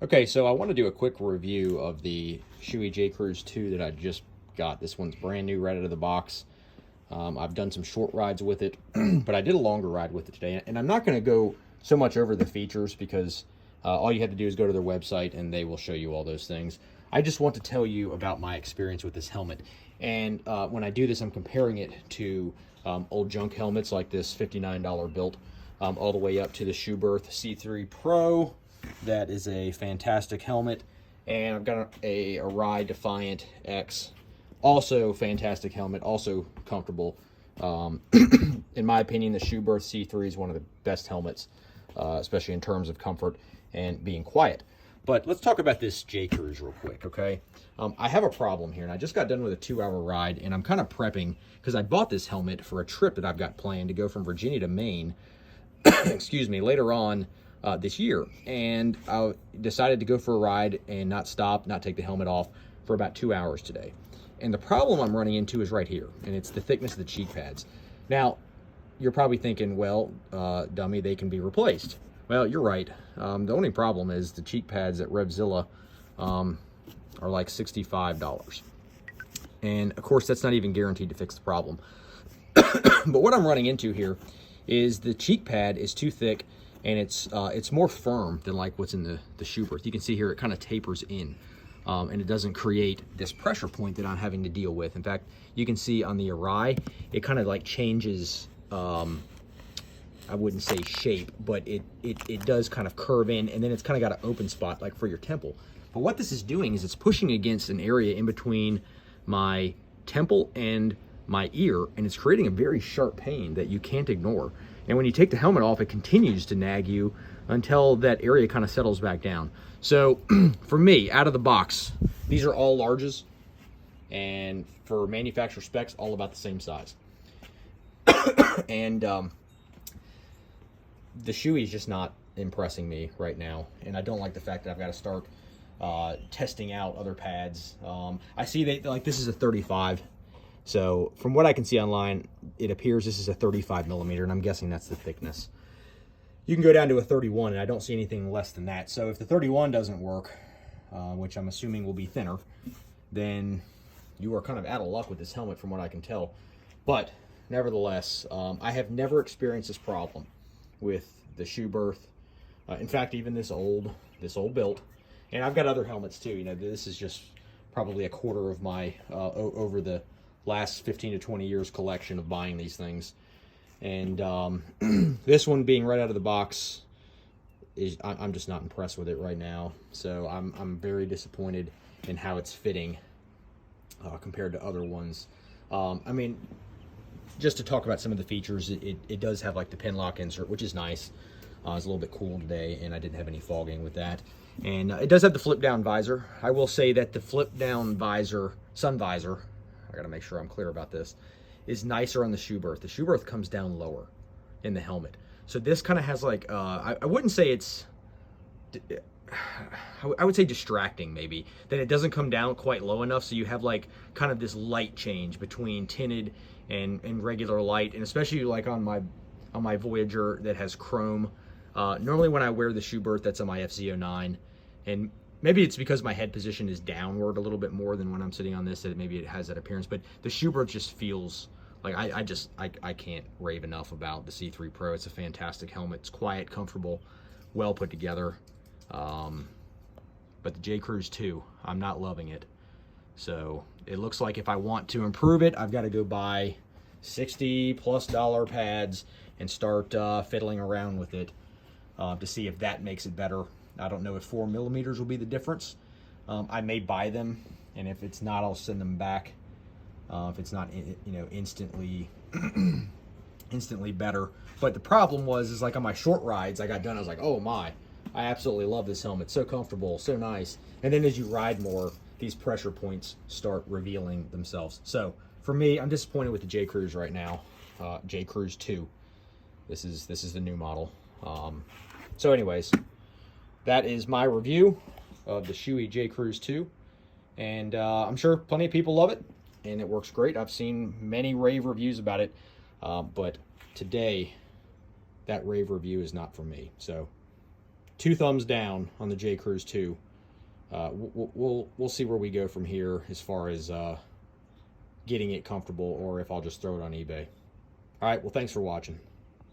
Okay, so I want to do a quick review of the Shoei J-Cruise 2 that I just got. This one's brand new right out of the box. I've done some short rides with it, but I did a longer ride with it today. And I'm not going to go so much over the features because all you have to do is go to their website and they will show you all those things. I just want to tell you about my experience with this helmet. And when I do this, I'm comparing it to old junk helmets like this $59 built, all the way up to the Schuberth C3 Pro. That is a fantastic helmet. And I've got a Ride Defiant X, also fantastic helmet, also comfortable. In my opinion, the Schuberth C3 is one of the best helmets, especially in terms of comfort and being quiet. But let's talk about this J-Cruise real quick, okay? I have a problem here, and I just got done with a 2-hour ride, and I'm kind of prepping because I bought this helmet for a trip that I've got planned to go from Virginia to Maine, excuse me, later on this year. And I decided to go for a ride and not stop, not take the helmet off for about 2 hours today. And the problem I'm running into is right here, and it's the thickness of the cheek pads. Now, you're probably thinking, well, dummy, they can be replaced. Well, you're right. The only problem is the cheek pads at Revzilla are like $65. And of course, that's not even guaranteed to fix the problem. But what I'm running into here is the cheek pad is too thick, and it's more firm than like what's in the Schuberth. You can see here it kind of tapers in, and it doesn't create this pressure point that I'm having to deal with. In fact, you can see on the Arai, it kind of like changes, I wouldn't say shape, but it does kind of curve in, and then it's kind of got an open spot like for your temple. But what this is doing is it's pushing against an area in between my temple and my ear, and it's creating a very sharp pain that you can't ignore. And when you take the helmet off, it continues to nag you until that area kind of settles back down. So for me, out of the box, these are all larges, and for manufacturer specs, all about the same size. And the Shoei is just not impressing me right now, and I don't like the fact that I've got to start testing out other pads. I see that like this is a 35. So from what I can see online, it appears this is a 35 millimeter, and I'm guessing that's the thickness. You can go down to a 31, and I don't see anything less than that. So if the 31 doesn't work, which I'm assuming will be thinner, then you are kind of out of luck with this helmet from what I can tell. But nevertheless, I have never experienced this problem with the Schuberth. In fact, even this old built, and I've got other helmets too. You know, this is just probably a quarter of my over the last 15 to 20 years collection of buying these things. And this one being right out of the box, I'm just not impressed with it right now. So I'm very disappointed in how it's fitting compared to other ones. I mean, just to talk about some of the features, it does have like the pin lock insert, which is nice. It's a little bit cool today, and I didn't have any fogging with that. And it does have the flip down visor. I will say that the flip down visor, sun visor, I gotta make sure I'm clear about this, is nicer on the Schuberth. The Schuberth comes down lower in the helmet. So this kind of has like, I wouldn't say it's, I would say distracting maybe, that it doesn't come down quite low enough, so you have like kind of this light change between tinted and regular light, and especially like on my Voyager that has chrome. Normally when I wear the Schuberth, that's on my FZ09, and maybe it's because my head position is downward a little bit more than when I'm sitting on this, that maybe it has that appearance. But the Schuberth just feels like I can't rave enough about the C3 Pro. It's a fantastic helmet. It's quiet, comfortable, well put together. But the J-Cruise 2, I'm not loving it. So it looks like if I want to improve it, I've got to go buy $60+ pads and start fiddling around with it to see if that makes it better. I don't know if 4 millimeters will be the difference. I may buy them, and if it's not, I'll send them back. If it's not, you know, instantly better. But the problem is like on my short rides, I got done. I was like, oh my, I absolutely love this helmet. So comfortable, so nice. And then as you ride more, these pressure points start revealing themselves. So for me, I'm disappointed with the J-Cruise right now. J-Cruise 2. This is the new model. So anyways, that is my review of the Shoei J-Cruise 2. And I'm sure plenty of people love it, and it works great. I've seen many rave reviews about it, but today, that rave review is not for me. So 2 thumbs down on the J-Cruise 2. We'll see where we go from here as far as getting it comfortable, or if I'll just throw it on eBay. All right, well, thanks for watching.